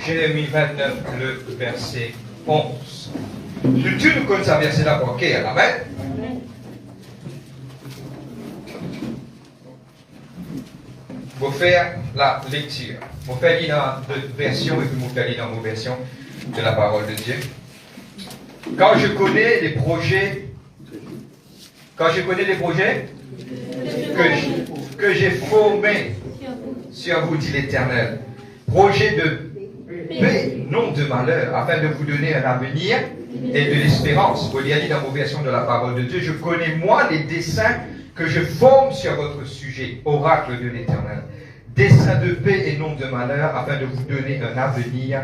Jérémie 29, le verset 11. Tu nous connais ça verset là pour qui? Amen. Vous faire la lecture. Vous faire lire dans d'autres versions et puis vous faire lire dans vos versions de la parole de Dieu. Quand je connais les projets que j'ai formés sur vous, dit l'Éternel, projet de paix, non de malheur, afin de vous donner un avenir et de l'espérance. Vous l'avez dit dans vos versions de la parole de Dieu, je connais moi les desseins que je forme sur votre sujet, oracle de l'Éternel. Dessein de paix et non de malheur, afin de vous donner un avenir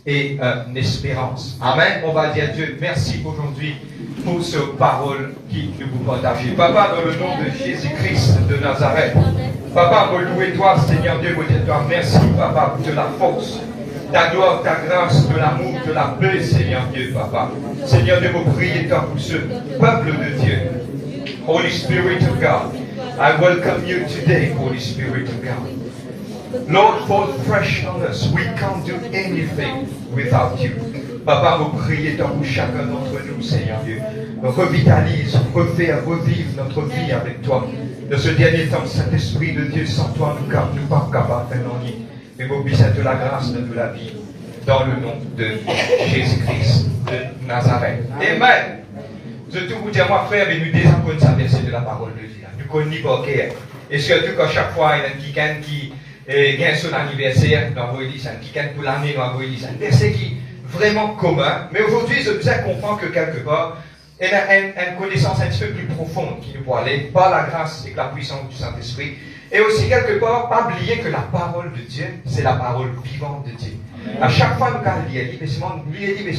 et une espérance. Amen. On va dire Dieu, merci aujourd'hui pour ce parole qui nous vous partagez. Papa, dans le nom de Jésus-Christ de Nazareth, Papa, vous louez toi, Seigneur Dieu, vous dites toi, merci, Papa, de la force, ta gloire, ta grâce, de l'amour, de la paix, Seigneur Dieu, Papa. Seigneur Dieu, vous priez toi pour ce peuple de Dieu. Holy Spirit of God, I welcome you today, Holy Spirit of God. Lord, fall fresh on us. We can't do anything without you. Papa, vous priez pour chacun d'entre nous, Seigneur Dieu. Revitalise, refaire, revivre notre vie avec toi. De ce dernier temps, Saint-Esprit de Dieu, sans toi, nous ne sommes pas capables de faire rien. Mais vous besoin de la grâce de la vie. Dans le nom de Jésus-Christ de Nazareth. Amen. Je tout vous dire, moi, frère, mais nous désenconnons ça verset de la parole de Dieu. Nous connaissons pas cœur. Et surtout quand chaque fois, il y a quelqu'un qui gagne son anniversaire, nous avons dit ça, quelqu'un pour l'année, nous avons dit ça. Un verset qui est vraiment commun. Mais aujourd'hui, je vous comprends que quelque part, il y a une connaissance un petit peu plus profonde qui nous peut aller par la grâce et la puissance du Saint-Esprit. Et aussi, quelque part, pas oublier que la parole de Dieu, c'est la parole vivante de Dieu. À chaque fois, nous allons lire,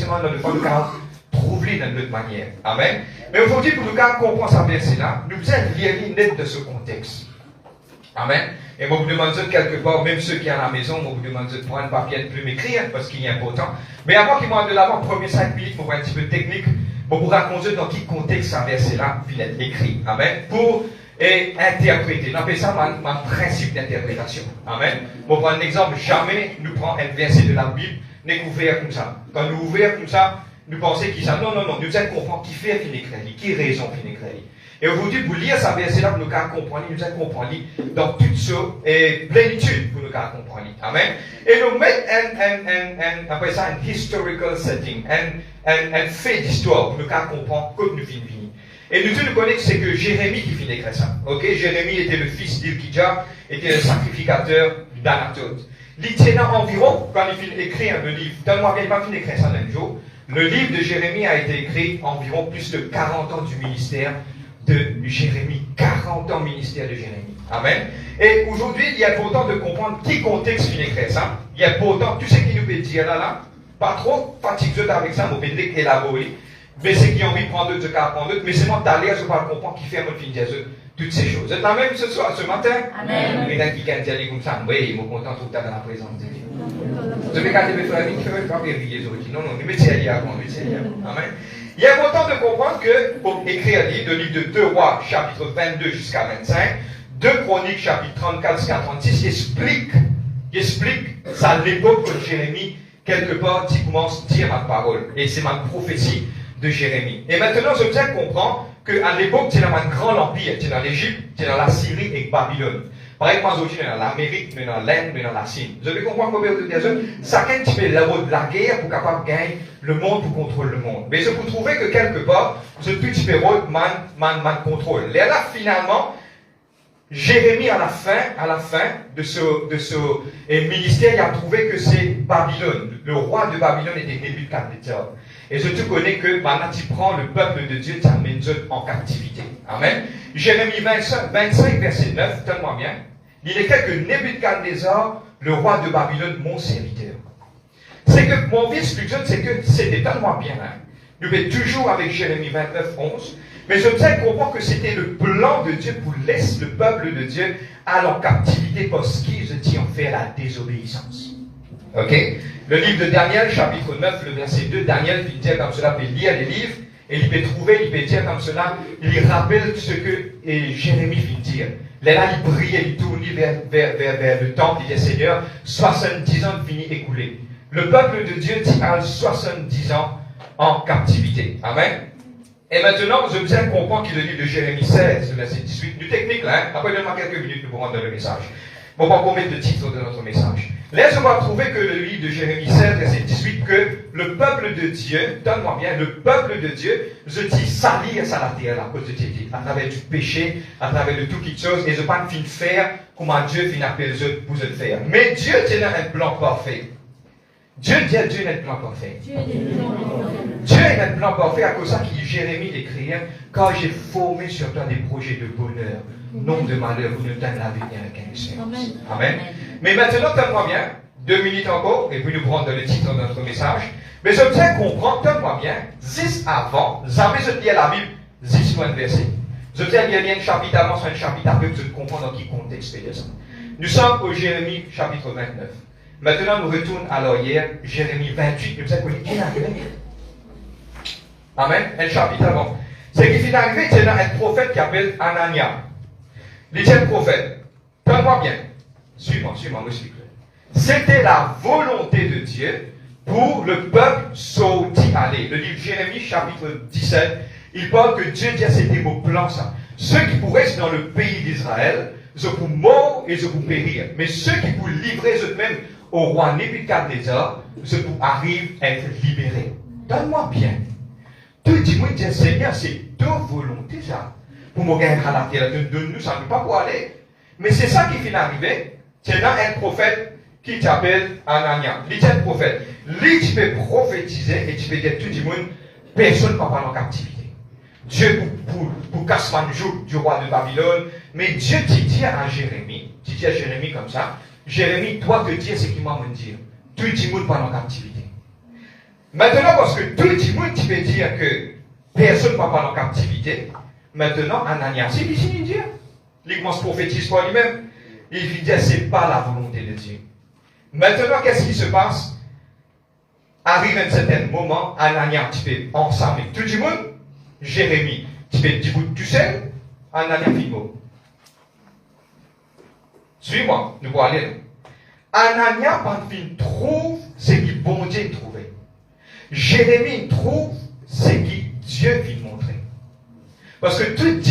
dans le fond, nous allons trouver d'une autre manière. Amen. Mais aujourd'hui, pour nous comprendre ce verset-là, nous allons lire net de ce contexte. Amen. Et moi, vous demande quelque part, même ceux qui sont à la maison, moi, vous demande de prendre un papier et de plus m'écrire, parce qu'il est important. Mais avant qu'il m'en de l'avant, premier 5 minutes, pour voir un petit peu technique, pour vous raconter dans quel contexte ce verset-là vient être écrit. Amen. Pour interpréter. On appelle ça mon principe d'interprétation. Amen. Pour prendre un exemple, jamais nous prenons un verset de la Bible, n'est ouvert comme ça. Quand nous ouvrons comme ça, nous pensons qu'il ça. Non, nous allons comprendre qui fait qu'il écrit, qui raison qu'il écrit. Et aujourd'hui, pour lire ce verset-là, pour nous comprendre, nous allons comprendre dans toute sa plénitude pour nous comprendre. Amen. Et nous mettons après ça, un historical setting, un fait d'histoire pour nous comprendre que nous finissons. Et nous connaissons que c'est que Jérémie qui finit écrire ça. Ok? Jérémie était le fils d'Ilkidja, était le sacrificateur d'Anatote. Il tient environ, quand il finit écrire le livre, tellement bien, il n'a pas fini d'écrire ça d'un jour, le livre de Jérémie a été écrit environ plus de 40 ans du ministère de Jérémie. 40 ans ministère de Jérémie. Amen. Et aujourd'hui, il y a important de comprendre qui contexte finit écrire ça. Il y a important, tout ce qui nous peut dire là, pas trop fatigueux avec ça, mais on peut élaborer. Mais c'est qui ont envie de prendre d'autres, de prendre d'autres, mais c'est moi d'aller à ce qu'on comprendre qui fait un fin de toutes ces choses. Vous êtes là même ce soir, ce matin? Amen. Mais qui quand dire comme ça, oui, ils me content tout le temps dans la présence de Dieu. Vous avez gardé mes frères, qui ne veulent pas vérifier les autres. Non, nous mettez à lire avant, Amen. Il est important de comprendre que, pour écrire un livre, le livre de 2 Rois, chapitre 22 jusqu'à 25, 2 Chroniques, chapitre 34 jusqu'à 36, il explique ça l'époque que Jérémie, quelque part, il commence à dire ma parole. Et c'est ma prophétie de Jérémie. Et maintenant, je viens de comprendre qu'à l'époque, tu es dans un grand empire. Tu es dans l'Égypte, tu es dans la Syrie et Babylone. Par exemple, aujourd'hui, tu es dans l'Amérique, mais dans l'Inde, mais dans la Chine. Vous avez compris combien de personnes? Chacun, tu fais la route de la guerre pour capable gagner le monde, pour contrôler le monde. Mais je vous trouvez que quelque part, ce petit peu rôle, man contrôle. Et là, finalement, Jérémie, à la fin de ce ministère, il a trouvé que c'est Babylone. Le roi de Babylone était Nebuchadnezzar. Et je te connais que maintenant tu prends le peuple de Dieu, tu amènes en captivité. Amen. Jérémie 25, verset 9, donne-moi bien. Il est écrit que Nebuchadnezzar, le roi de Babylone, mon serviteur. C'est que mon vie explication, c'est que c'était, donne-moi bien. Hein. Nous sommes toujours avec Jérémie 29, 11. Mais je sais comprendre que c'était le plan de Dieu pour laisser le peuple de Dieu à en captivité parce qu'ils étaient en fait la désobéissance. Ok? Le livre de Daniel, chapitre 9, le verset 2, Daniel, il dit comme cela, il peut lire les livres, et il peut trouver, il peut dire comme cela, il rappelle ce que Jérémie vient dire. Là, il priait, il tournait vers le temple, il dit Seigneur, 70 ans finis écoulés. Le peuple de Dieu tient 70 ans en captivité. Amen. Et maintenant, je bien comprendre que le livre de Jérémie 16, verset 18, du technique là, après donne-moi quelques minutes pour rendre le message. Bon, on va mettre le titre de notre message. Là, on va trouver que le livre de Jérémie 16, verset 18, que le peuple de Dieu, donne-moi bien, le peuple de Dieu, je dis salir ça la terre à cause de Dieu, à travers du péché, à travers de toute chose, et je ne pas fin faire comment Dieu fin appelle pour le faire. Mais Dieu tient un plan parfait. Dieu a un plan parfait. Dieu a un plan parfait à cause de ça qui Jérémie écrit, quand j'ai formé sur toi des projets de bonheur, non de malheur, vous ne donne l'avenir avec un espérance. Amen. Mais maintenant, donne-moi bien, 2 minutes encore, et puis nous prendre le titre de notre message. Mais je bien comprendre, donne-moi bien, 10 avant, jamais je dis à la Bible, 10 mois de verset. Je tiens bien un chapitre avant, sur un chapitre après, que je comprends dans quel contexte de ça. Nous sommes au Jérémie, chapitre 29. Maintenant, nous retournons alors hier, Jérémie 28, nous savons qu'il est arrivé. Amen. Un chapitre avant. C'est qu'il est arrivé, c'est un prophète qui s'appelle Anania. Il est un prophète. Donne-moi bien. Suis-moi, m'explique. C'était la volonté de Dieu pour le peuple sorti aller. Le livre Jérémie, chapitre 17, il parle que Dieu dit à c'était mon plan, ça. Ceux qui pourraient être dans le pays d'Israël, je vous mort et je vous périr. Mais ceux qui vous livrer eux-mêmes au roi Nebuchadnezzar, je vous arrive à être libérés. Donne-moi bien. Tout le monde dit, Seigneur, c'est ta volonté, ça. Pour me gagner à la terre, donne-nous, ça ne peut pas pour aller. Mais c'est ça qui finit arrivé. C'est là un prophète qui s'appelle Anania. Il est un prophète. Lui, tu peux prophétiser et tu peux dire tout le monde, personne ne va pas en captivité. Dieu pour casser le jour du roi de Babylone. Mais Dieu dit à Jérémie, tu dis à Jérémie comme ça, Jérémie, toi te dire ce qu'il m'a dit. Tout le monde va en captivité. Maintenant, parce que tout le monde, tu peux dire que personne ne va pas en captivité. Maintenant, Anania, c'est qui signe Dieu. Il commence à prophétiser par lui-même. Il dit, ce n'est pas la volonté de Dieu. Maintenant, qu'est-ce qui se passe? Arrive un certain moment, Anania, tu peux ensemble avec tout le monde. Jérémie, tu peux dire tout seul. Anania, Fimo. Suis-moi, nous allons aller. Anania, quand il trouve ce qu'il bon Dieu trouvé. Jérémie trouve ce que Dieu vient montrer. Parce que tout le monde,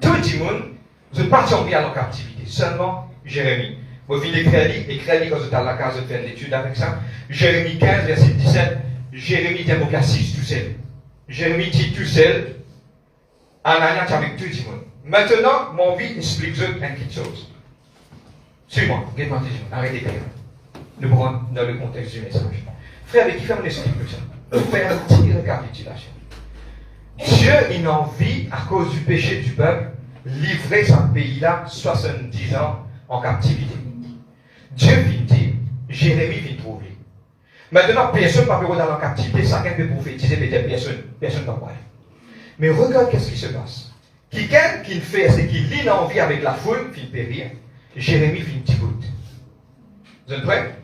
tout le monde, je ne pas tomber à la captivité. Seulement Jérémie. Vous venez écrire quand vous êtes à la case de faire l'étude avec ça. Jérémie 15, verset 17. Jérémie dit à 6 tout seul. Jérémie dit tout seul. Anania est avec tout le monde. Maintenant, mon vie explique une petite chose. Suis-moi, arrêtez d'écrire. Nous prenons dans le contexte du message. Frère, avec qui fait mon esprit comme ça? Faire une petite récapitulation. Dieu, il a envie, à cause du péché du peuple, livrer ce pays-là 70 ans en captivité. Dieu vient dire, Jérémie vient trouver. Maintenant, personne ne va pas dans la captivité, chacun peut prophétiser, peut-être personne ne va pas. Mais regarde qu'est-ce qui se passe. Quelqu'un qui fait, c'est qu'il lit l'envie avec la foule, il périr. Jérémie fait une petite bout. Vous êtes prêts?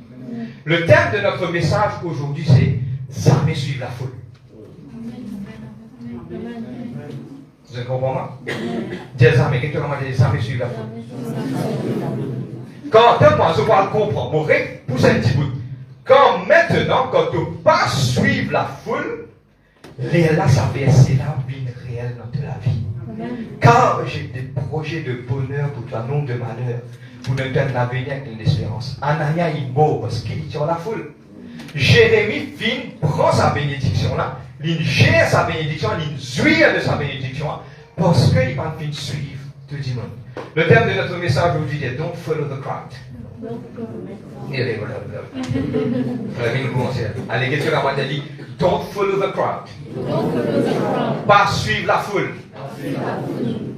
Le thème de notre message aujourd'hui, c'est jamais suivre la foule. Vous comprenez? Dis jamais, quelqu'un va dire jamais suivre la foule. Quand moi, je vais le comprendre, mon rêve pousse un petit bout. Quand maintenant, quand tu ne pas suivre la foule, là, ça va c'est la vie réelle dans la vie. Car j'ai des projets de bonheur pour toi, non de malheur, pour nous donner l'avenir avec une espérance. Anania, il mort parce qu'il est sur la foule. Jérémie, prend sa bénédiction là, il gère sa bénédiction, il jouit de sa bénédiction parce qu'il va fin suivre tout le monde. Le thème de notre message aujourd'hui est Don't follow the crowd. Allez, qu'est-ce que la voix dit? Don't follow the crowd. Pas suivre la foule.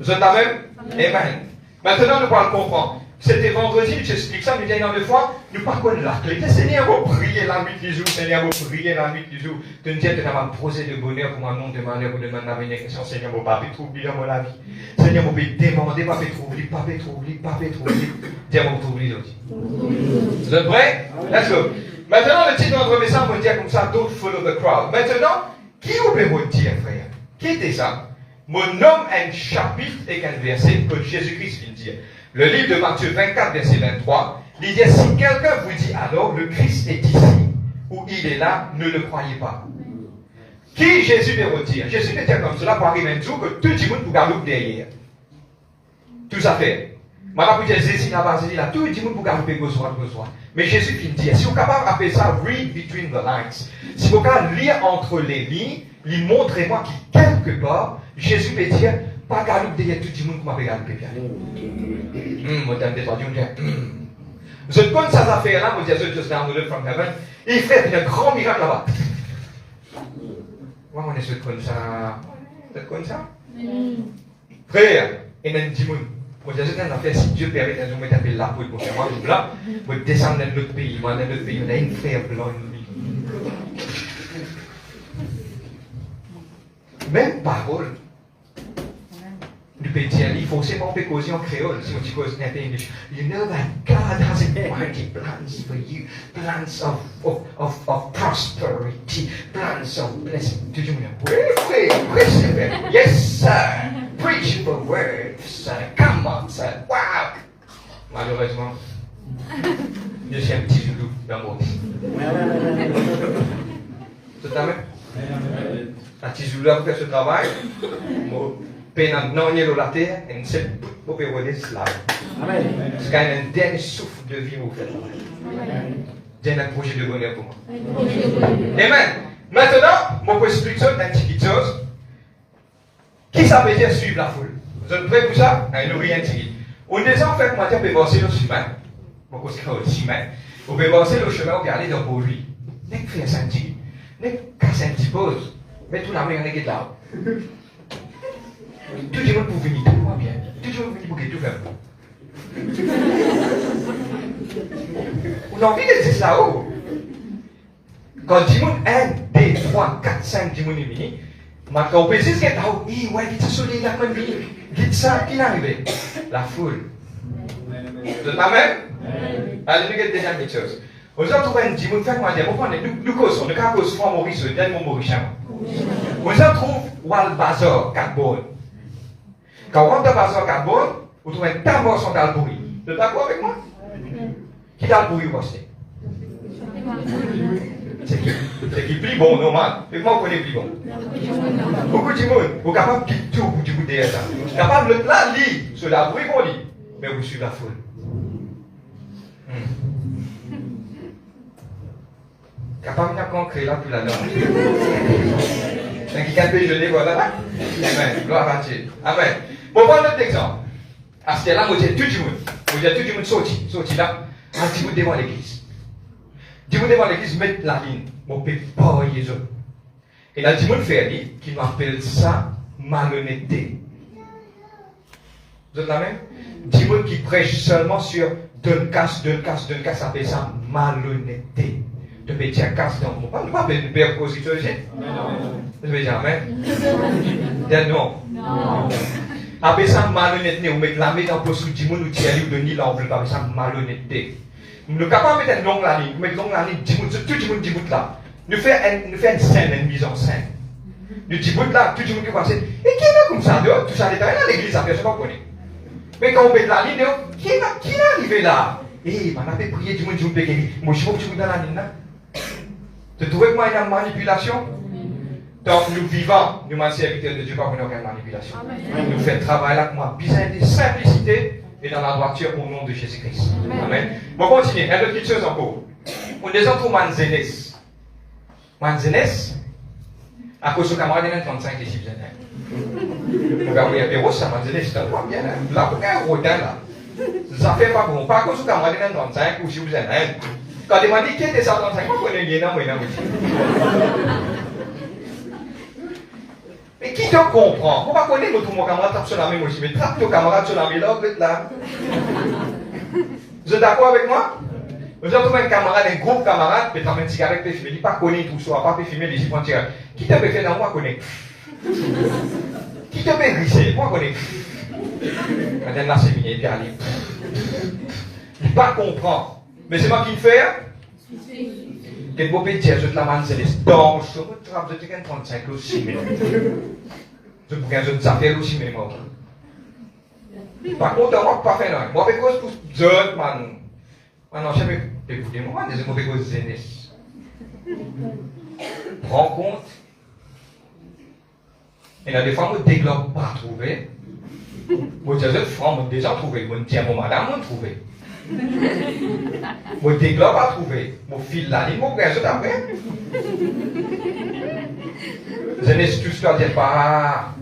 Vous êtes là même? Amen. Maintenant, nous allons comprendre. C'était vendredi, j'explique ça, nous disons une fois, nous pas connaître la clé. Le Seigneur va prier la nuit du jour, Seigneur va prier la nuit du jour. Tu nous dis que tu vas me poser de bonheur pour un nom de malheur, pour demander l'avenir. Seigneur va pas trouver dans la vie. Seigneur va demander, pas trouver, pas trouver. Dieu va trouver l'autre. Vous êtes prêts? Let's go. Maintenant, le titre de notre message va dire comme ça, Don't follow the crowd. Maintenant, qui vous peut vous dire, frère? Qui était ça? Mon nom un chapitre et un verset que Jésus-Christ vient dire. Le livre de Matthieu 24, verset 23. Il dit, si quelqu'un vous dit alors, le Christ est ici, ou il est là, ne le croyez pas. Qui Jésus veut dire? Jésus veut dire comme cela pour arriver un jour que tout le monde vous garde derrière. Tout ça fait. Maintenant, vous dites, Jésus là-bas, Jésus là, tout le monde vous garde besoin. Mais Jésus finit de dire, si vous êtes capable d'appeler ça read between the lines, si vous êtes capable de lire entre les lignes, lui montrez-moi qu'il quelque part, Jésus veut dire, pas garde derrière tout le monde qui m'a regardé bien. Madame des trois, je connais ces affaires-là, je dis, just downloaded from heaven, il fait un grand miracle là-bas. Moi, on est sur comme ça. Vous êtes comme ça? Frère, et même dis-moi, moi, je dis, on a fait, si Dieu permet, on va taper la poule pour faire moi, là, on va descendre dans notre pays, moi, dans notre pays, on a une frère blanc, même parole. Du pays il faut seulement causer en créole, si on dit cause en English. You know that God has mighty plans for you, plans of prosperity, plans of blessing. Tu dis, oui, yes, sir. Preach the word, sir. Come on, sir. Wow. Malheureusement, je suis un petit zoulou dans mon vie. C'est ta même? Un petit zoulou a fait ce travail. Penang non la terre, et c'est pour péroler cela. C'est quand même un dernier souffle de vie au fait. C'est un projet de bonheur pour moi. Amen. Maintenant, je vais expliquer ça dans une petite chose. Qui ça veut dire suivre la foule? Vous êtes prêts pour ça? Nous rien dit. On est en fait, moi, on peut passer le chemin. Beaucoup de chemin. On peut passer le chemin, on peut aller dans le lui. N'est que faire ça un petit. N'est que casser un petit pause. Mais tout la main, on est là. Tout le monde pour venir, tout va bien. Tout le monde pour venir pour tout faire. On a envie de dire ça haut. Quand le monde 1, 2, 3, 4, 5, le monde est venu, quand on peut dire que oui, ouais, il est soleil là, comme il ça, qui est arrivé? La foule. Vous êtes amen? Allez, nous avons déjà quelque chose. Vous avez trouvé un petit monde, faites-moi dire, nous causons, nous causons Franc Maurice, le dernier Maurice. Vous avez trouvé Walbazor, 4 bonnes. Quand on rentre dans le bazar carbone, vous trouvez un tambour sur d'Albouri. Vous êtes d'accord avec moi? Qui d'Albouri vous pensez? C'est qui plus bon, normal. Mais moi, je connais plus bon. Beaucoup de monde, vous êtes capable de quitter tout au bout du bout derrière ça. Vous êtes capable de la lire sur l'Albouri, bon lit. Mais vous suivez la foule. Capable de concret là, puis là-dedans. C'est qui a payé jeûner, voilà là? Amen. Gloire à Dieu. Amen. Bon, prendre notre exemple. À ce là, moi, j'ai tout le monde. Moi, j'ai tout le monde sorti là. Un petit bout devant l'église. Du bout devant l'église, mettre la ligne. Mon père, pas les autres. Et là, du monde fait lui, qui m'appelle ça malhonnêteté. Vous êtes la même? Du monde qui prêche seulement sur d'un casse, appelle ça malhonnêteté. De péter un casse dans mon pas. Ne pas de père cause de je vais dire amen. Non. Après ça, malhonnêteté, on met la main dans le poste du monde, ou tu as eu de nid, on appelle ça malhonnêteté. Nous ne pouvons pas mettre une longue ligne, nous mettons la ligne, tout le monde dit bout là. Nous faisons une scène, une mise en scène. Nous disons bout là, tout le monde qui passe. Et qui est là comme ça, tout ça détail là, l'église, ça fait ce qu'on connaît. Mais quand on met la ligne, qui est arrivé là? Eh, on avait prié, du monde, moi je suis dans la ligne là. Tu trouves que moi, il y a une manipulation? Donc, nous vivons, nous, ma serviteur de Dieu, pas pour aucune manipulation. Nous faisons travail là, moi, besoin de simplicité et dans la droiture au nom de Jésus-Christ. Amen. Bon, continue. Un autre petite chose encore. On est entre Manzenes. Manzenes, à cause de camarade, il y a 35 et 6 ans. On va voir, mais ça, Manzenes, c'est un peu bien. Là, pour un rodin là. Ça fait pas bon. Pas à cause de camarade, il y a 35 ou 6 ans. Quand il m'a dit, qui était ça, 35, moi, je connais bien, moi, mais qui te comprend? On va connaître notre camarade tape sur la main aussi, mais trappe ton camarade sur la main là, vous êtes là. Vous êtes d'accord avec moi? Vous avez trouvé un camarade, un groupe camarade, peut-être une cigarette, peut fumer, il pas connaître tout ça, pas fumer, les chiffres cigarette. Qui te peut faire dans moi connaître? Qui te peut glisser? Moi connaître. Madame la séminaire, et puis aller. Il pas comprendre. Mais c'est moi qui le fais. Quel beau petit, je te la manne, c'est les dents, je te trappe, je te gagne 35 aussi, mais. Je peux gagner des affaires aussi, mais moi. Par contre, moi, pas faire non. Moi, avec cause pour d'autres, man. Ah non, jamais, écoutez-moi, des mauvais causes zénès. Prends compte. Et là, des fois, moi, dès que l'on pas trouvé, moi, je suis déjà trouvé. Moi, tiens, mon madame, moi, trouvé. Moi, dès que l'on pas trouvé, mon fil là, il m'a pris après. Zénès, tout ce qu'on dit, pas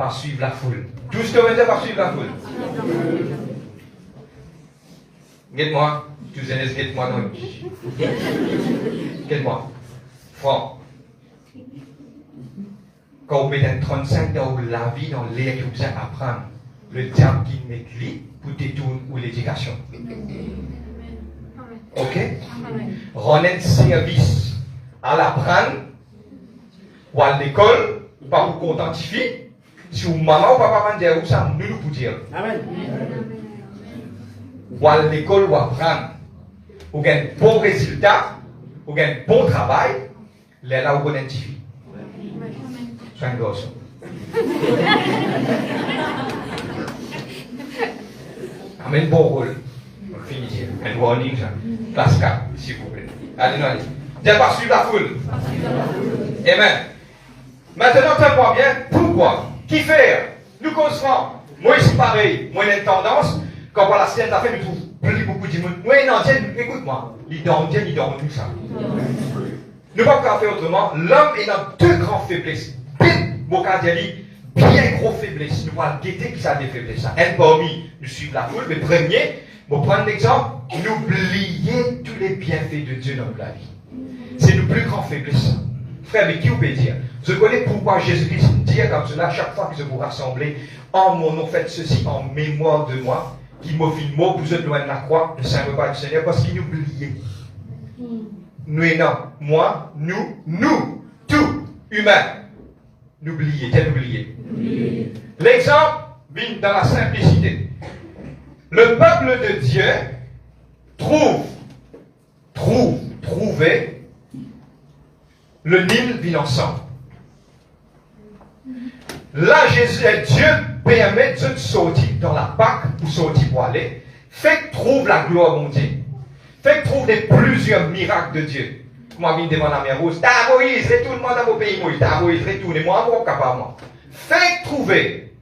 suivre la foule. Tout ce qu'on dit, pas suivre la foule. Guette-moi. Tu zénès, guette-moi dans le pied. Guette-moi. Franck. Quand vous mettez 35 dans la vie, dans l'air que vous allez apprendre, le diable qui met lui pour détourner ou l'éducation. Ok? Rendre service à l'apprendre, ou à l'école, pas pour contentifier, si vous maman ou papa va dire où ça, nous pour dire. Amen. Ou à l'école, ou apprendre, ou gagner un bon résultat, ou gagner un bon travail, là où vous identifiez. Sois un garçon. Amen, bon rôle. On finit ici. Un warning, ça. Classe 4, s'il vous plaît. Allez, non, allez. Viens pas suivre la foule. Amen. Maintenant, tiens-moi bien. Pourquoi? Qui fait? Nous causons. Moi, c'est pareil. Moi, j'ai une tendance. Quand on voit la scène d'affaires, je trouve plus beaucoup de monde. Moi, non, tiens, écoute-moi. Il dort tout ça. Nous ne pouvons pas faire autrement. L'homme est dans deux grandes faiblesses. Bien gros faiblesses. Nous allons guetter qui ça des faiblesses. Un parmi, nous suivons la foule, mais premier, pour prendre l'exemple, n'oubliez tous les bienfaits de Dieu dans la vie. C'est nos plus grandes faiblesses. Frère, mais qui vous peut dire? Je connais pourquoi Jésus-Christ dit comme cela, chaque fois que je vous rassemblez, en mon nom, faites ceci en mémoire de moi, qui m'a fait le mot, vous êtes loin de la croix, le Saint repas du Seigneur, parce qu'il oubliait. Nous et non, moi, nous, tout, humain. N'oubliez, tiens, n'oubliez. L'exemple vient dans la simplicité. Le peuple de Dieu trouvait le Nil vit ensemble. Là, Dieu permet de sortir dans la Pâque pour sortir pour aller. Fait que trouve la gloire de Dieu. Fait que trouve plusieurs miracles de Dieu. Moi, je demande à la mer rouge, t'as Moïse, retourne-moi dans mon pays, Moïse, t'as Moïse, retournez-moi, moi, capablement. Fait trouver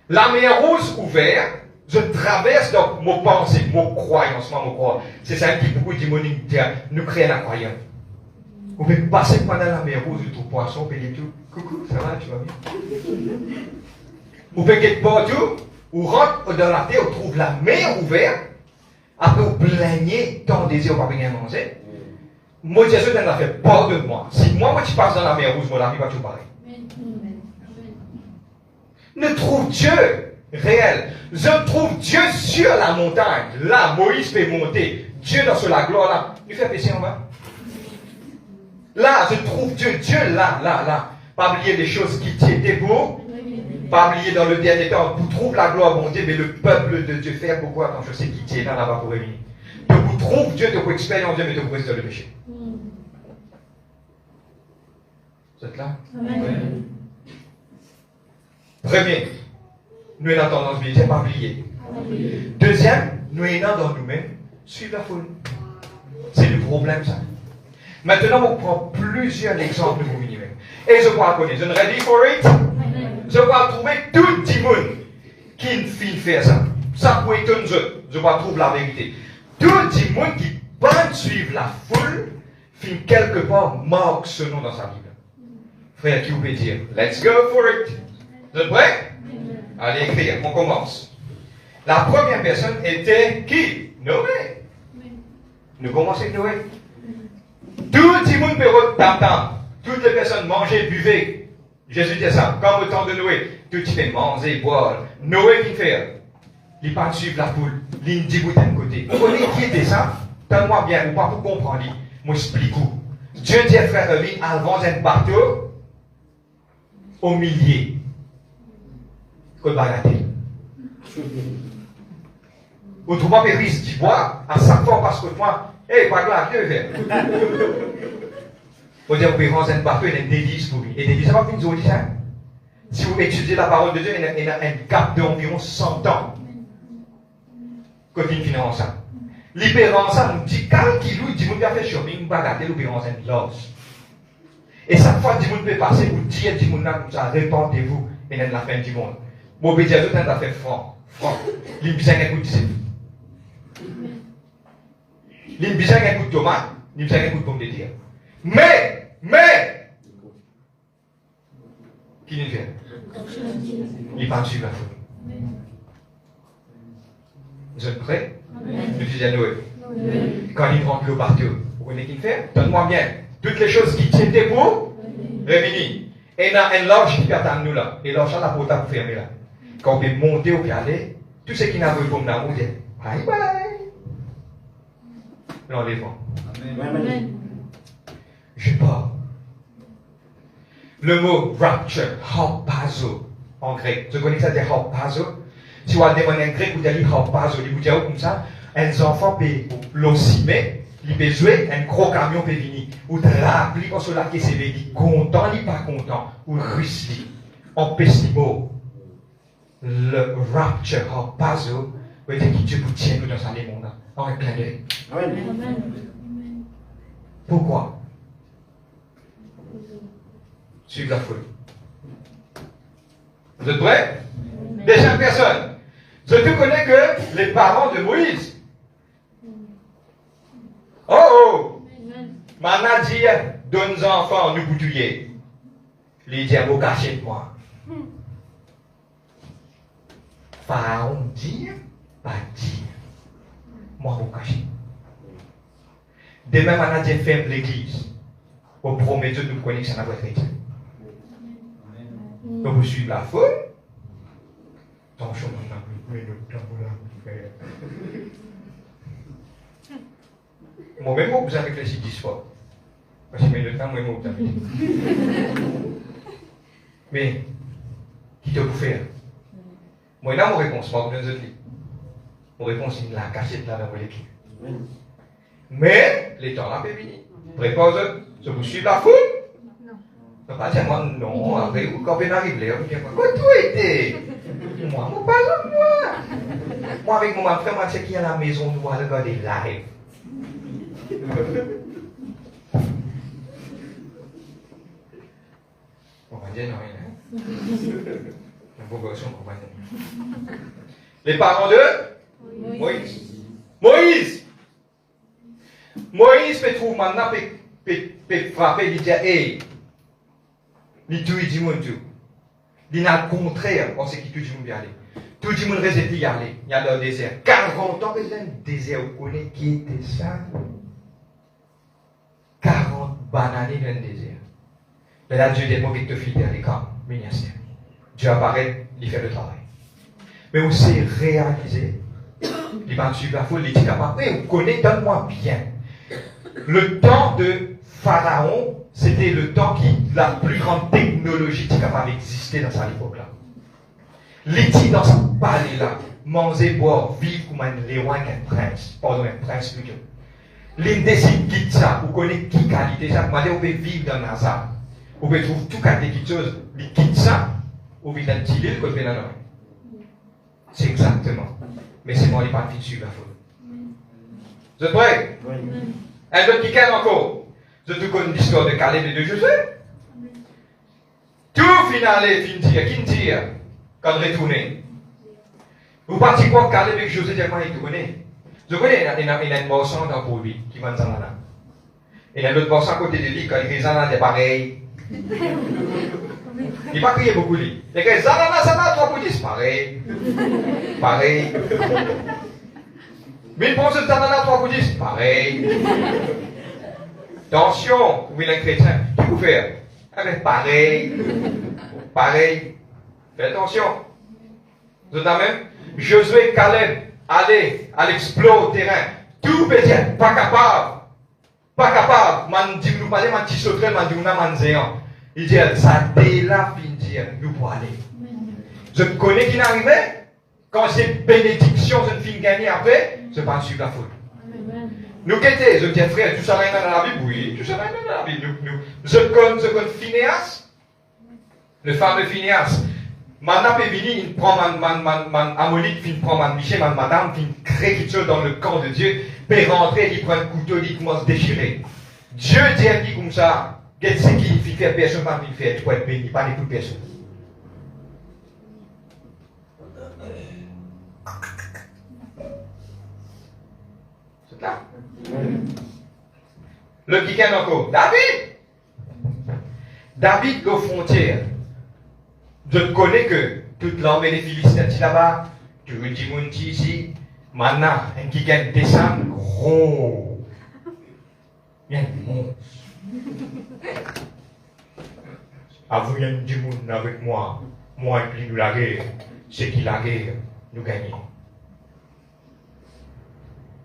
la mer rouge ouverte, je traverse donc mon pensée, mon croyance, mon croix. C'est ça qui beaucoup de monde dit, nous créons la croyance. Vous pouvez passer pendant la mer rouge, tout poisson, payer tout. Coucou, ça va, tu vas bien? Vous pouvez quelque partout, vous rentrez dans la terre, vous trouvez la mer ouverte, après vous plaignez ton désir, vous ne pouvez pas manger. Moi, Jésus n'a fait peur de moi. Si moi, tu passes dans la mer rouge, mon ami va tout pareil. Ne trouve Dieu réel. Je trouve Dieu sur la montagne. Là, Moïse fait monter. Dieu dans la gloire là. Il fait pécher en bas. Là, je trouve Dieu là. Pas oublier les choses qui tiennent debout. Pas oublier dans le dernier temps, vous trouvez la gloire, mon Dieu, mais le peuple de Dieu fait pourquoi quand je sais qui tient là-bas pour revenir. De vous trouve Dieu, de vous expérimenter Dieu, mais de vous rester dans le péché. Vous êtes là? Amen. Premier, nous avons tendance à ne pas oublier. Deuxième, nous avons dans nous-mêmes, suivre la foule. C'est le problème, ça. Maintenant, on prend plusieurs exemples de vous-même. Et je crois connaître. Je ne ready for it? Je vais trouver tout le monde qui ne finit faire ça. Ça peut étonner, je vais trouver la vérité. Tout le monde qui va suivre la foule, finit quelque part marque ce nom dans sa Bible. Frère, qui vous peut dire, let's go for it. Vous êtes prêts? Allez écrire, on commence. La première personne était qui? Noé. Nous commençons avec Noé. Tout le monde peut tam-tam. Toutes les personnes mangeaient, buvaient. Jésus dit ça. Comme au temps de Noé, tout le monde manger, boire. Noé qui fait? Il pas suivre la foule. Il dit d'un côté. Vous connaissez qui était ça? Donne-moi bien, ou pas pour comprendre. Moi, explique vous. Dieu dit à frère lui, avant un bateau, au milieu. Que bagatelle. Vous trouvez pas mes risques d'y boire à chaque fois parce que moi, pas là, qui veut faire? Vous dire, vous pouvez rendre un bateau, il y a des délices pour lui. Et des délices, ça va finir aujourd'hui, ça? Si vous étudiez la parole de Dieu, il y a un gap d'environ 100 ans que vous finissez ça. Libérance, ça nous dit, quand il loue, il dit, vous avez fait shopping, vous pas garder l'opérance en loss. Et chaque fois, il dit, vous peut passer, vous dire, il dit, répandez-vous, et dans la fin du monde. Bon, vous dire, tout le temps, fait franc. Il besoin d'un coup de zip. Il besoin d'un coup de tomate, il besoin d'un coup de pomme de terre. Mais, qui nous fait? Il part sur la foule. Vous êtes prêts? Je dis à Noé. Quand il rentre le partout, vous connaissez qui fait? Donne-moi bien. Toutes les choses qui tiennent pour réunir. Et il y a un large qui attend nous là. Et l'arche là, la porte pour fermer là. Quand on peut monter au pied aller, tout ce qui n'a pas eu comme d'amour, dit bye bye. L'enlèvement. Amen. Je pars. Le mot rapture, harpazo, en grec. Tu connais ça de harpazo? Si vous allez demander en grec, vous allez dire harpazo, vous allez comme ça. Un enfant peut l'osimer, il peut jouer, un gros camion peut venir. Ou rappeler quand cela qui s'est dit, content, il pas content. Ou rusli. En pessimo. Le rapture, harpazo, vous dire que Dieu vous tient nous dans sa monde. En un clin d'œil. Pourquoi? Suivre la foule. Vous êtes prêts? Déjà personne. Je te connais que les parents de Moïse. Oh! Maintenant dit, donne enfants, nous boutouiller. Les diables cachés de moi. Pharaon dit, pas dire. Moi, vous cachez. Demain, maintenant, Dieu ferme l'église. Au promet de nous connaître que ça n'a pas été. Donc, vous suivez la foule. Attention, on n'a plus de temps pour la faire. Moi-même, vous avez réfléchi 10 fois. Parce que le temps, moi-même, vous avez dit. Mais, qui te vous faire? Moi, là, mon réponse, moi, vous avez dit. Mon réponse, il l'a caché là dans l'équipe. Mais, les temps là, c'est fini. Prépare, je vous suis la foule? Non. Pas dire moi, non, après, quand on arrive là, on dit, quoi, tout était? Moi, pas moi. Moi, avec mon frère, moi, c'est qui est à la maison, nous allons regarder live. On va dire non, rien. Un beau garçon, on va dire. Les parents de Moïse. Moïse peut trouver maintenant, peut frapper, il dit, hey, il dit, mon Dieu. Il a le contraire, on sait qui tout le monde vient aller. Tout le monde reste y aller. Il y a dans le désert. 40 ans, il y a un désert, vous connaissez qui était ça? 40 bananes dans le désert. Mais là, Dieu dit, moi, qui te fidèle, les camps, ministère. Dieu apparaît, il fait le travail. Mais on s'est réalisé. Il va suivre la foule, il dit capable. Mais vous connaissez, donne-moi bien. Le temps de Pharaon, c'était le temps qui, la plus grande technologie qui est capable d'exister dans sa époque-là. L'éthique dans ce palais-là, manger, boire, vivre comme un léon, un prince. Pardon, un prince plutôt. L'indécide quitte ça, vous connaissez qui qualité ça, vous pouvez vivre dans Nazar. Vous pouvez trouver tout qualité de choses, il quitte ça, ou vient dans le île, côté dans c'est exactement. Mais c'est moi, il n'est pas de suivre la foule. Vous êtes prêts? Oui. Un autre qui calme encore. Je te connais l'histoire de Caleb et de Josué. Tout finalé, qui tire, quand retourner. Vous partez quoi, Caleb et Josué, comment il tournait? Je connais, il y a une morceau dans pour lui, qui vend ça là. Et il y a l'autre morceau à côté de lui, quand il fait ça là, c'est pareil. Il n'a pas crié beaucoup, lui. Il a dit, Zanana, 3 pour 10, pareil. Pareil. Mais il pense que Zanana, 3 pour 10, pareil. Attention, vous êtes un chrétien, qu'est-ce que vous faites? Ah ben, pareil. Pareil. Faites attention. Vous êtes là même? Josué et Caleb, allez, à l'exploit au terrain. Tout peut dire, pas capable. Pas capable. Man dit, nous parlons, man, petit sauterelle, man dit, nous, man, zéant. Il dit, ça dès là, fin dire, nous pour aller. Je connais qui n'arrivait. Quand c'est bénédiction, je ne finis gagner après, je ne pas suivre la foule. Nous quittons, je dis, frère, tout ça rien dans la Bible? Oui, tout ça rien dans la Bible. Je connais Phinéas, le fameux Phinéas. Maintenant, il vient, il prend man Ammonite, il prend man Michel, man madame, il rentrer quelque chose dans le camp de Dieu, puis rentrer, il prend un couteau, il commence à déchirer. Dieu dit comme ça, qu'est-ce qui signifie faire personne, pas faire, tu peux être béni, pas n'écoute personne. C'est là. Le qui est encore, David, aux frontières. Je connais que toute l'armée des Philistins est là-bas, tu veux dire mon ici, maintenant, un qui gagne descend, gros. Il y a un monstre. Avouez, il y a du monde avec moi. Moi, et puis nous la guerre. C'est qui la guerre, nous gagnons.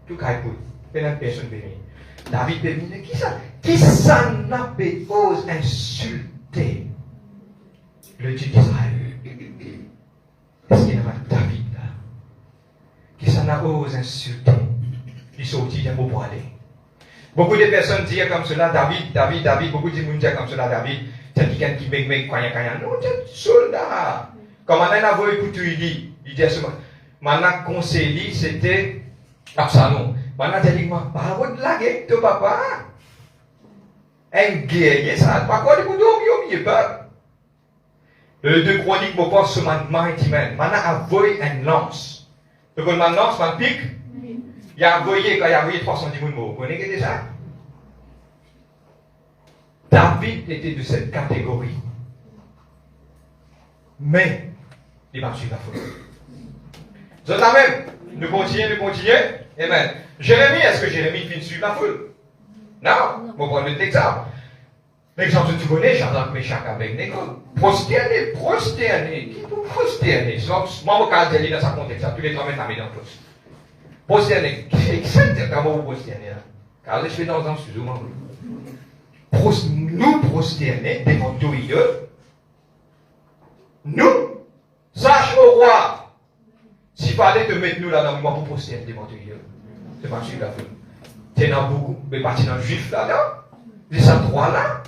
Tout cas, écoute, personne bénie. David béni, qui ça n'a pas ose insulter le Dieu d'Israël? Est-ce qu'il y a David là? Qui ça n'a ose insulter? Il sortit d'un mot pour aller. Beaucoup de personnes disent comme cela, David, beaucoup de gens disent comme cela, David, c'est quelqu'un qui baigne, non, c'est soldat. Comme on a vu pour tout, il dit maintenant, conseiller, c'était Absalom. Maintenant, tu dis, pas de la guerre, ton papa. Un guerrier, ça, pas quoi, du coup, il pas. Le 2 Chroniques, je pense, ce maintenant, maintenant, avoye une lance. Donc, une lance, un pic. Il a envoyé, quand il a envoyé 310 000 mots. Vous connaissez déjà? David était de cette catégorie. Mais, il va suivre la foule. Vous êtes là même? Nous continuons. Amen. Jérémie, est-ce que Jérémie finit suivre la foule? Non. On va prendre l'exemple. L'exemple que tu connais, Shadrach, Meshach, Abednego. Prosterné. Qui peut prosterner? Moi, je vais dans sa contexte, tous les 3 mètres à mettre en place. Prosterné. Comment vous prosternez? Car je fais dans un studio. Nous prosterner devant tout Dieu. Nous, sache au roi, s'il fallait te mettre nous là dans le moment pour prosterner devant tout Dieu. C'est pas suivre la foule. C'est dans beaucoup, mais pas dans le juif là, non? C'est ça, 3 là.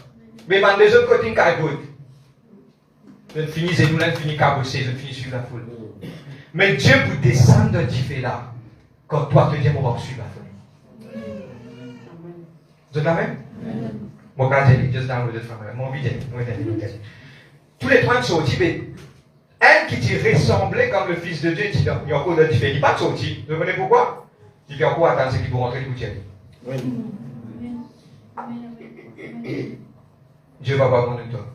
Mais dans les autres côtés, il y a je finis, c'est nous là, je finis cabosser, je finis suivre la foule. Mais Dieu vous descend d'un fait là, quand toi te dis, on va suivre la foule. Vous êtes là même? Mon gars, just down with it from mon vidéo. Tous les 3 sont sortis, mais un qui t'y ressemblait comme le Fils de Dieu, il y a encore d'autres différents. Il n'est pas sorti. Vous comprenez pourquoi? Il fait encore attendre ce qui pour rentrer le gouttière. Dieu va pas prendre toi.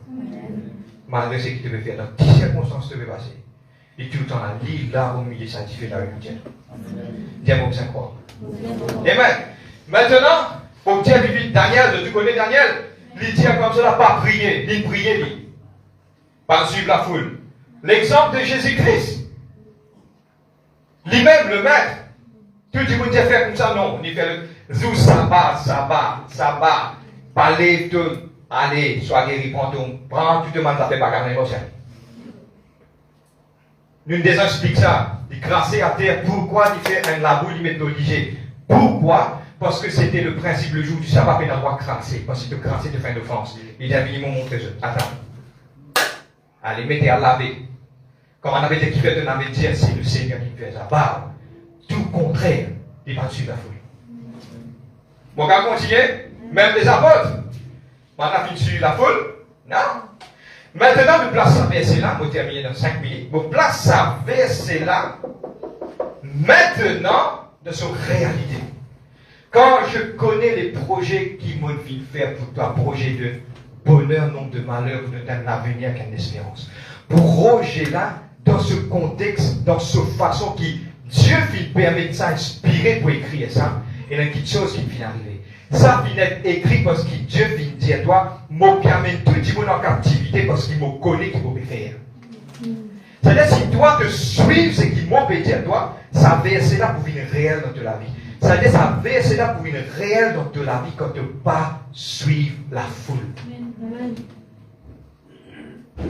Malgré ce qu'il te veut faire, dans 10 circonstances te veut passer. Et tout le temps, la livre là au milieu, ça fait la gouttière. Dis-moi que ça croit. Amen. Maintenant, pour dire vite, Daniel, tu connais Daniel? Il dit comme cela, pas prier, ni prier, ni. Pas suivre la foule. L'exemple de Jésus-Christ. Lui-même, le maître. Tout le monde dit faire comme ça, non. Il fait le zou, sabbat. Parlez tout. Allez, sois guéri, prends tout le monde, ça fait pas garder l'émotion. L'une des uns explique ça. Il crassait à terre. Pourquoi il fait un labo, il met l'obligé? Pourquoi? Parce que c'était le principe le jour du sabbat, il n'a pas crasser. Parce que crasser de fin d'offense. Il a mis mon montré. Attends. Allez, mettez à laver. Comme on avait dit qu'il fait, on avait dit, c'est le Seigneur qui fait ça. Bah, tout contraire, il va suivre la foule. Bon, on va continuer. Même les apôtres. On a fini suivre la foule. Non. Maintenant, vous placez ça verset là. Vous terminez dans 5 minutes. Vous placez ça verset là. Maintenant, de son réalité. Quand je connais les projets qui m'ont fait faire pour toi, projet de bonheur, non de malheur, d'un avenir, qu'une espérance. Pour Roger là, dans ce contexte, dans cette façon qui, Dieu finit permettre ça, inspiré pour écrire ça, et il y a quelque chose qui finit arriver. Ça finit être écrit parce que Dieu finit dire toi, moi qui amène tout le monde en captivité parce qu'il me connaît qu'il peut faire. C'est-à-dire, si toi te suivre ce qu'il m'a dire toi, ça verset là pour venir réel dans la vie. C'est-à-dire, ça verset là pour venir réel dans la vie quand tu ne pas suivre la foule.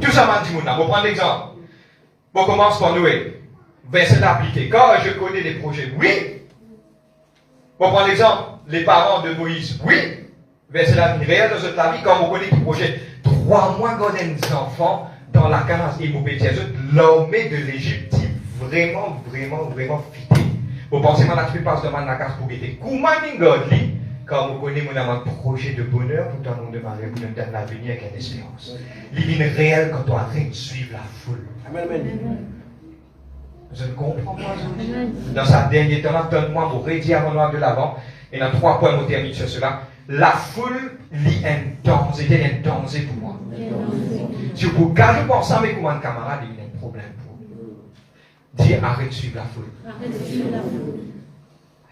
Tout ça m'a dit, on va prendre l'exemple. On commence par nous. Verset appliqué. Quand je connais les projets, oui. On prend l'exemple. Les parents de Moïse, oui. Verset là, réel dans notre vie, quand on connaît les projets. 3 mois qu'on a des enfants dans la case immobilière. L'armée de l'Égypte est vraiment fidèle. Vous pensez que je passe devant la case pour guetter. Comment godly, quand vous connaissez mon projet de bonheur, tout en nom de Marie, vous donne l'avenir avec une espérance. Il est réel quand on arrête de suivre la foule. Amen. Je ne comprends pas aujourd'hui. Dans sa dernière temps, donne-moi mon rédire mon noir de l'avant. Et dans 3 points, on termine sur cela. La foule lit un danger pour moi. Si vous quand je pense à mes camarades, il y a un problème pour vous. Dis arrête de suivre la foule.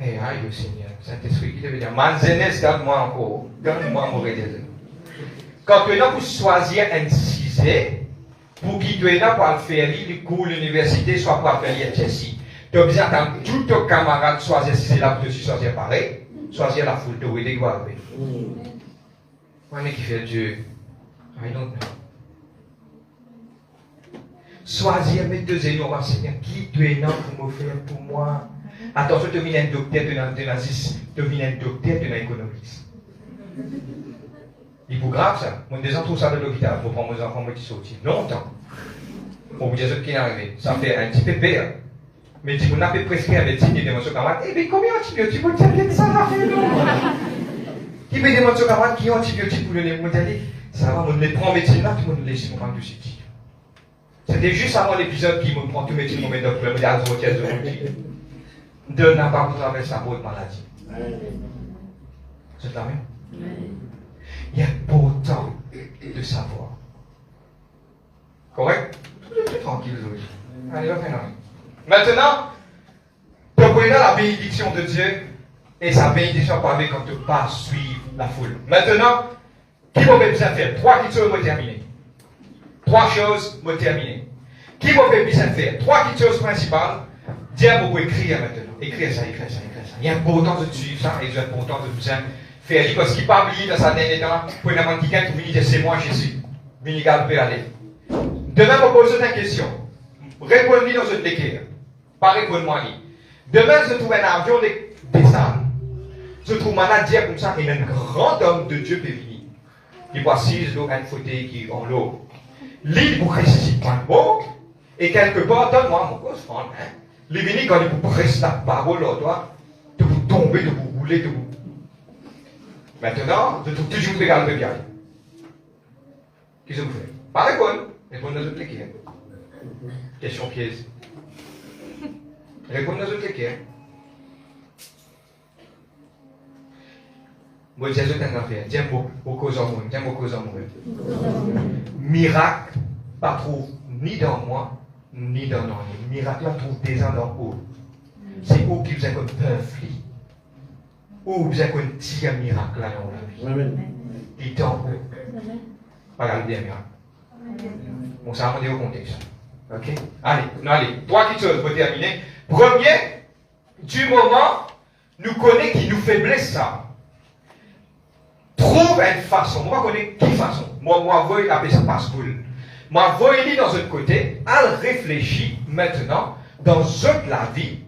Eh, aïe, le Seigneur, Saint-Esprit, qui veut dire, Manzenes, donne-moi encore, donne-moi mon rédire. Quand tu es là pour choisir un cisé, pour qui tu es là pour faire le cours l'université, soit pour faire l'IHSI. Tu as besoin d'attendre tous tes camarades choisir si c'est là pour te choisir pareil, choisir la foule, tu as des quoi. On est qui fait Dieu. I don't know. Choisir mes 2 énormes Seigneur, qui tu es là pour me faire pour moi. Attention, tu viens un docteur, tu nazis, tu viens un docteur, tu es un économiste. Il est grave ça. Mon des enfants ça de l'hôpital, pour prendre mes enfants qui sortent. Longtemps. Pour vous dire ce qui est arrivé. Ça fait un petit peu pire. Mais si vous n'avez pas prescrit un médecin qui demande à son camarade, eh bien combien d'antibiotiques vous avez ça va faire qui me demande à son camarade qui ont antibiotiques pour le nez. Ça va, on les prend en médecine là, tout le monde laisse mon du site. C'était juste avant l'épisode qui me prend tout médecine, mon médecin, me dit à la routière de mon de n'a pas besoin de sa bonne maladie. C'est la même. Il est important de savoir. Correct? Tout tranquille aujourd'hui. Allez, va faire. Maintenant, tu connais la bénédiction de Dieu et sa bénédiction par quand tu ne pas suivre la foule. Maintenant, qui va bien faire? 3 choses vont terminer. 3 choses vont terminer. Qui va bien faire? 3 choses principales. Dieu va écrire maintenant. Écrire ça. Il est important de suivre ça et il est important de bien faire. Parce qu'il ne pas oublier dans sa dernière temps, pour une amende qui gagne, tu dis c'est moi Jésus. Minigal peut aller. Demain, je pose une question. Réponds-lui dans une écrire. Pas répondre-moi. Demain, je trouve un avion descendre. Je trouve un Dieu comme ça et un grand homme de Dieu peut venir. Il voit 6 l'eau, un fauteuil qui est en l'eau. L'île pour ressusciter un beau. Et quelque part, donne-moi mon cause, hein. Les venir quand il vous presse la parole à toi, de vous tomber, de vous rouler, de vous. Maintenant, je trouve toujours égal de bien. Qu'est-ce que vous faites? Pas répondre. Répondre aux autres questions. Question piège. Répondre aux autres questions. Moi, j'ai juste une affaire. J'aime beaucoup aux hommes. J'aime beaucoup aux hommes. Miracle, pas trouve ni dans moi, ni dans nous. Miracle, on trouve déjà dans eux. C'est eux qui vous ont peur. Ou vous avez un petit miracle là dans la vie. Il est en eux. Regardez bien, miracle. Bon, ça va demander au contexte. Ok? Allez. 3 petites choses pour terminer. Premier, du moment, nous connaissons qui nous faiblesse ça. Trouve une façon. Moi, je connais qui façon. Moi, je vais appeler ça passe-boule. Moi, je vais aller dans un côté, à réfléchir maintenant, dans la vie,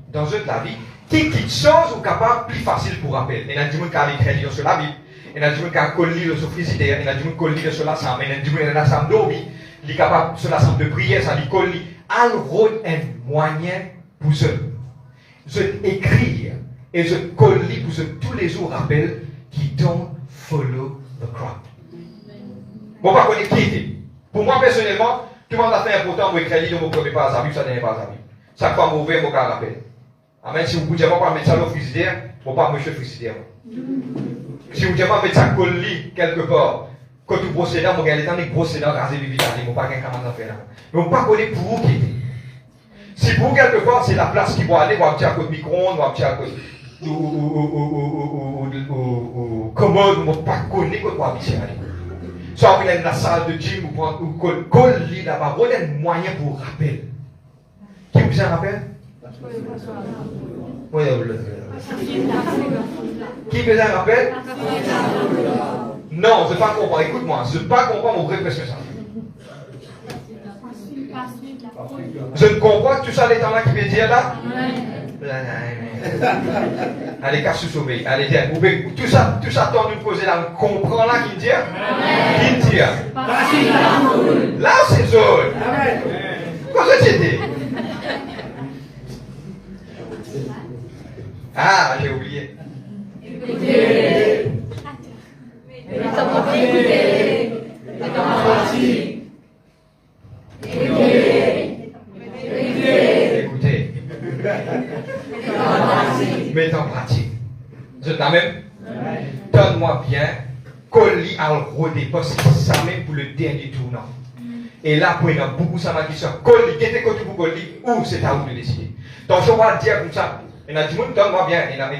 qui chose ou capable plus facile pour rappeler. Il y a des gens qui ont écrit sur la Bible. Il y a des gens qui ont collé sur le frigidaire. Il y a des gens qui ont collé sur la chambre. Il y a des gens qui ont la chambre d'eau. Il est capable sur la chambre de prière, ça lui colle. Alors, un moyen pour se écrire et se coller pour se tous les jours rappeler qui don't follow the crowd. Bon, pas connaître qui était. Pour moi, personnellement, tout le monde a fait important pour écrire, donc vous ne pouvez pas à sa Bible, ça n'est pas à sa Bible. Chaque fois que vous ouvrez, vous pouvez rappeler. Amen. Si vous ne pouvez pas mettre ça dans le frigidaire, vous ne pouvez pas mettre le frigidaire. Si vous ne pouvez pas mettre ça coller quelque part, quand vous brossez là, vous regardez dans les brossés là, raser les vitamines, vous ne pouvez pas comment faire là. Mais vous ne pouvez pas connaître pour vous qui était. Si pour vous, quelque part, c'est la place qui va aller, vous avez un petit à côté de micro-ondes, vous avez un petit à côté ou commode, vous ne pouvez pas connaître quand vous avez aller. Soit vous êtes dans la salle de gym, ou coller là-bas, vous avez un moyen pour rappeler. Qui vous a rappelé? Oui, qui vous a rappelé? Non, je ne pas comprendre. Écoute-moi, je ne pas comprendre mon vrai message. Je ne comprends que tout ça, les temps là qui veut dire là? Allez, casse sous sauver. Allez, tiens, tout ça, tant nous poser là, on comprend là qui dit? Qui dit? Là, c'est zone. Quoi que c'était? Ah, j'ai oublié. Écoutez. Écoutez. Écoutez. Mets en pratique. Je t'en même. Donne-moi bien. Colli à rodé parce que ça même pour le dernier tournant. Et là, pour a beaucoup ça m'a dit ça. Colli, qui était côté pour colli, ou c'est à vous de décider. Donc je vais dire comme ça. Il a dit, donne-moi bien. Il a dit,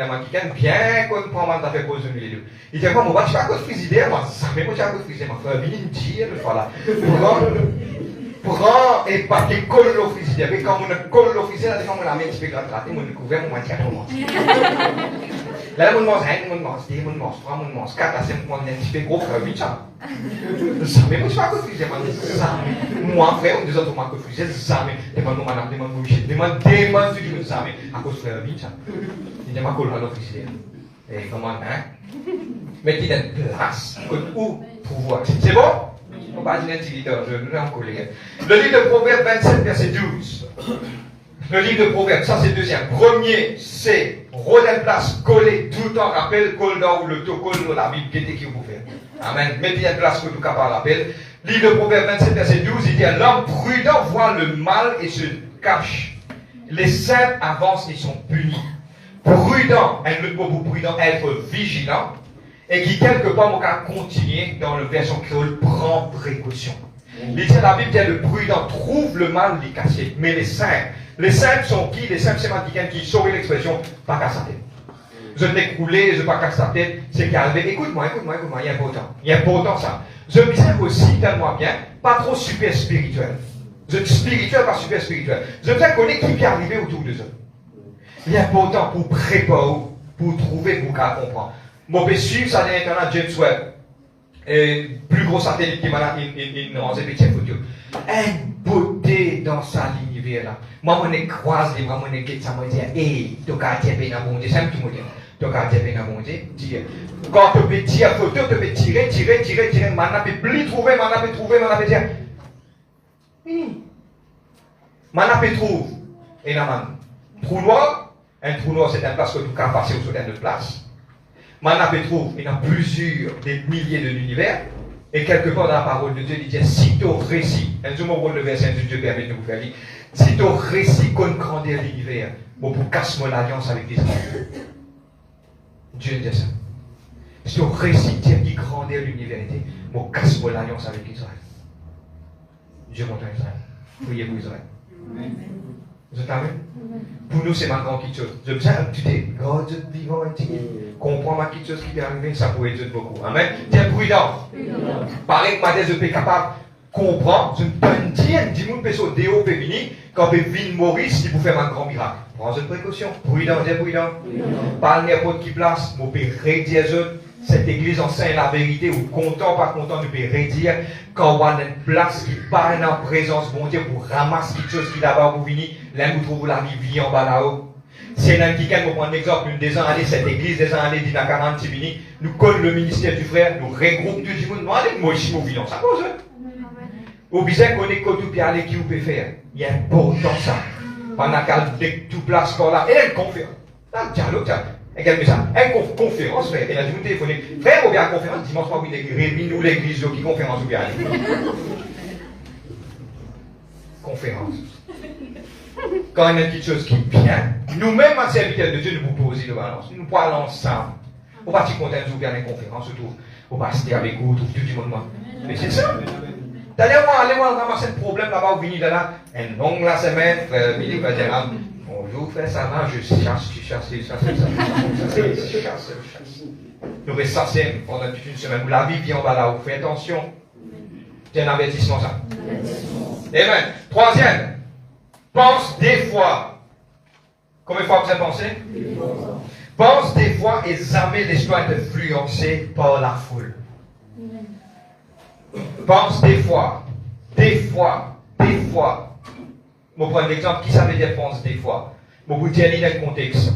bien qu'on prend ma fait cause de les deux. Il dit, moi, je suis à cause de frigidaire, moi, ça mais moi, je suis à cause de frigidaire, ma frère, viens me dire, voilà. Prends et pas que colle au frigidaire. Et quand on colle au frigidaire, on la met un petit peu gratter, on couvert, on moitié à tout le monde. Là, on mange 1, on mange 2, on mange 3, on mange 4, là, c'est un petit peu gros, frère, 8 ça. Mais moi, je suis à cause de frigidaire, moi, frère, on dit, on m'a cause de frigidaire, ça, mais demande-moi, madame, demande-moi, demande, tu dis, ça, mais à cause de frère, 8 ça. Il dit, ma colle au frigidaire. Et comment, hein? Mettez une place, où pouvoir. C'est bon? On va dire un petit leader, je vais en coller. Le livre de Proverbes 27, verset 12. Le livre de Proverbes, ça c'est le deuxième. Premier, c'est Rodin place, coller, tout le temps, rappel, colle dans le to, colle dans la Bible, qui vous fait. Amen. Mettez une place que tout capable rappel. Livre de Proverbes 27, verset 12, il dit, l'homme prudent voit le mal et se cache. Les simples avancent et sont punis. Prudent, un autre mot pour prudent, être vigilant. Et qui, quelque part, on va continuer dans le version créole, prend précaution. La Bible dit le prudent trouve le mal, les cacher. Mais les simples sont qui? Les simples, c'est quelqu'un qui saurait l'expression, pas casse sa tête. Je n'ai coulé, je pas casse sa tête, c'est calme. Écoute-moi, il y a important. Il y a important ça. Je me disais aussi, tellement bien, pas trop super spirituel. Je suis spirituel, pas super spirituel. Je me disais qu'on est qui est arrivé autour de ça. Il est important pour préparer, pour trouver, pour comprendre. Mon peux suivre ça dans Internet, James Webb. Et plus gros satellite qui m'a une petite photo. Une beauté dans sa l'univers là. Moi, je croise les moi, je dis ça, moi, je dis, hey, tu as été bien abondé, c'est un petit mot. Tu as été bien abondé. Quand tu peux tirer photo, tu peux tirer, maintenant, tu peux plus trouver, maintenant, tu peux trouver, maintenant, tu peux dire. Maintenant, tu peux trouver. Et là, trou noir, un trou noir, c'est une place que tu peux passer au soleil de place. Maintenant, tu trouves, il y a plusieurs, des milliers de l'univers, et quelque part dans la parole de Dieu, il dit, si tu récit, un jour, on le verset de Dieu permet de vous faire lire, si tu récit qu'on grandit l'univers, bon, pour casser l'alliance avec Israël. Dieu dit ça. Si tu récit, qui grandit l'univers, bon, casse l'alliance avec Israël. Dieu montre à Israël. Priez pour Israël. Amen. Vous êtes amen? Pour nous, c'est maintenant quelque chose. Je me dis, tu dis, God, Dieu vivant, comprends ma quelque chose qui est arrivé, ça pourrait être beaucoup. Amen. Tiens, prudent. Pareil que ma je suis capable de comprendre. Je me dis, dis-moi, personne déo féminin, quand je vis Maurice, qui vous fait un grand miracle. Prends une précaution. Prudent, tiens, prudent. Pas n'importe qui place, mon père rédire cette église enseigne la vérité, ou content, pas content, nous pouvons redire, quand on a une place qui parle en présence, bon Dieu, pour ramasser quelque chose qui là-bas, vous venez, là, vous trouvez la vie en bas là-haut. C'est un qui pour prendre un exemple, nous, des ans années, cette église, des ans années, dit dans 46 minutes, nous colle le ministère du frère, nous regroupe tout le monde, nous allons, moi ici, nous vivons, ça cause, au bizarre, qu'on est côté, puis aller, qui vous peut faire. Il y a important ça. Pendant qu'elle tout place par là, et une conférence. Un dialogue, regardez ça. Une conférence, frère. Et là, je vous téléphone. Frère, ou bien conférence, dimanche soir, oui, réunis nous l'église, qui conférence ou bien aller. Conférence. Quand il y a une petite chose qui vient, nous-mêmes, en serviteur de Dieu, nous vous posons de balance. Nous parlons ensemble. On va être content de vous faire une conférence, surtout. On va rester avec vous, tout le monde. Mais c'est ça. Allez voir ramasser un problème là-bas, vous venez de là. Un long la semaine, frère, Billy va dire, bonjour, frère, ça va, je chasse. Nous restons chasser pendant toute une semaine. Où la vie vient en bas là, vous faites attention. C'est un avertissement, ça. Amen. Troisième, pense des fois. Combien de fois vous avez pensé? Pense des fois et jamais laisse-toi être influencé par la foule. Pense des fois. Je prends un exemple. Qui ça veut dire pense des fois? Je vous dire dans un contexte.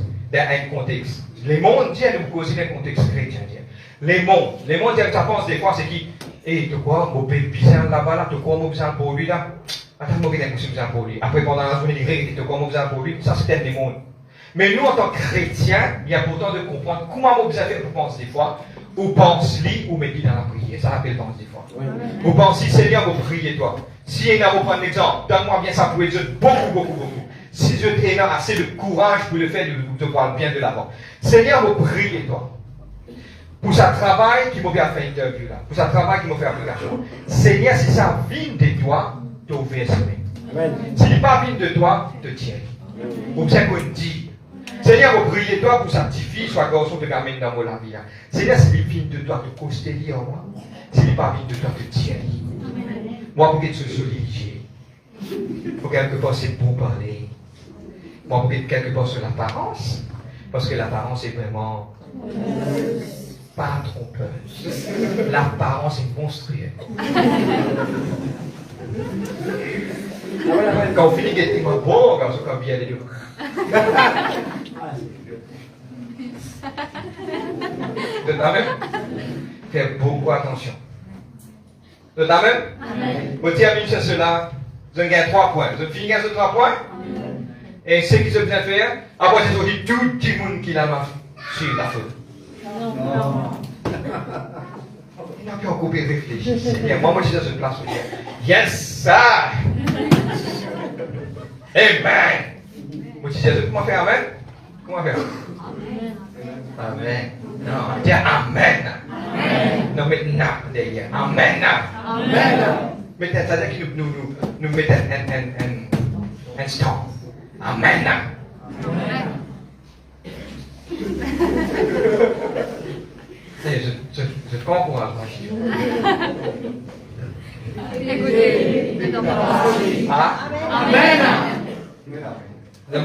Les mondes disent nous causer dans un contexte chrétien. Les mondes disent ça pense des fois, c'est qui? Et tu crois, mon père bizarre là-bas, là, tu crois, mon besoin pour lui là? Attends, moi, j'ai besoin pour lui. Après, pendant la journée, tu crois, mon besoin pour lui? Ça, c'est un des mondes. Mais nous, en tant que chrétiens, il est important de comprendre comment vous avez pour penser des fois, ou pense-li, ou mettez dans la prière. Ça rappelle pense des fois. Vous pensez, Seigneur, vous priez toi. Si il y a, vous prendre un exemple, donne-moi bien ça pour les autres, beaucoup. Si je t'ai assez de courage pour le faire, de voir bien de l'avant. Seigneur, vous priez toi. Pour ce travail qui m'a fait interview là, pour ce travail qui m'a fait application. Seigneur, si ça vient de toi, tu ouvres Amen. Si il n'est pas vient de toi, te tiens. Ou bien qu'on dit, Seigneur, vous priez toi pour sa petite fille, soit garçon de gamine dans mon vie. Seigneur, si il vient de toi, te coster en moi. Si il n'est pas vient de toi, te tiens. Moi, pour que tu sois solidifié, pour quelque part c'est pour parler. Moi, pour quelque part sur l'apparence, parce que l'apparence est vraiment pas trompeuse. L'apparence est monstrueuse. Quand on finit d'être bon, quand on vient les deux. De ta même, fais beaucoup attention. De ta même, vous terminez sur cela, vous avez 3 points. Vous finissez sur 3 points. Et ce qu'ils ont besoin de faire, après c'est aussi tout le monde qui l'a sur la faute. Non. Il n'a pas encore réfléchi. C'est bien. Moi, je suis dans une place où je dis, yes, sir. Amen. Moi, je dis, comment faire amen? Comment faire? Amen. Non, dis amen. Non, maintenant, derrière. Amen. Mais c'est-à-dire que nous mettons un stop. Amen. Je comprends la question. Écoutez, Amen.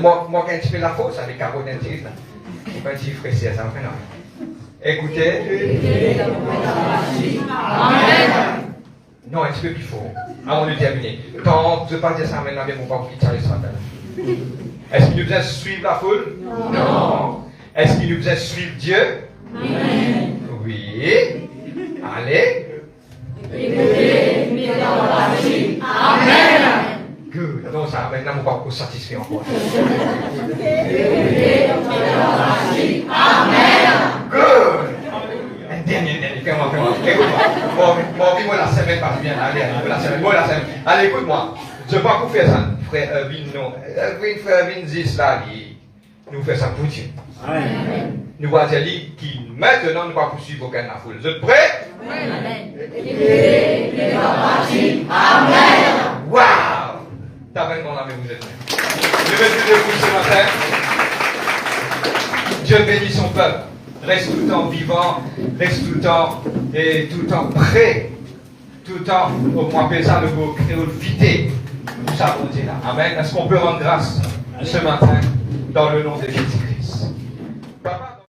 Moi, quand je fais la fausse avec Caroline, quand je fais ça, ça me fait non. Écoutez. Amen. Non, un petit peu plus fort. Avant de terminer. Tant, je ne veux pas dire ça maintenant, mais mon papa qui t'arrive ça. Est-ce qu'il nous faisait suivre la foule? Non. Est-ce qu'il nous faisait suivre Dieu? Amen. Oui. Allez. Amen. Good. Non, ça, maintenant, mon papa est satisfait encore. Amen. Good. Un dernier, fais-moi. Écoute-moi. Bon, la semaine passe bien. Allez, la semaine. Allez, écoute-moi. Je ne vais pas vous faire ça, frère Vin, non. Frère Vin dit cela, nous fait ça pour Dieu. Amen. Nous voyons qui maintenant nous va poursuivre aucun la foule. Vous êtes prêts? Amen. Amen. Waouh! T'as vraiment la même vous êtes prêts. Je vais te dire ce matin. Dieu bénit son peuple. Reste tout le temps vivant, reste tout le temps prêt. Tout le temps, on appelle ça le mot créole vité. Nous savons dire là. Amen. Est-ce qu'on peut rendre grâce ce matin dans le nom de Jésus-Christ? Papa,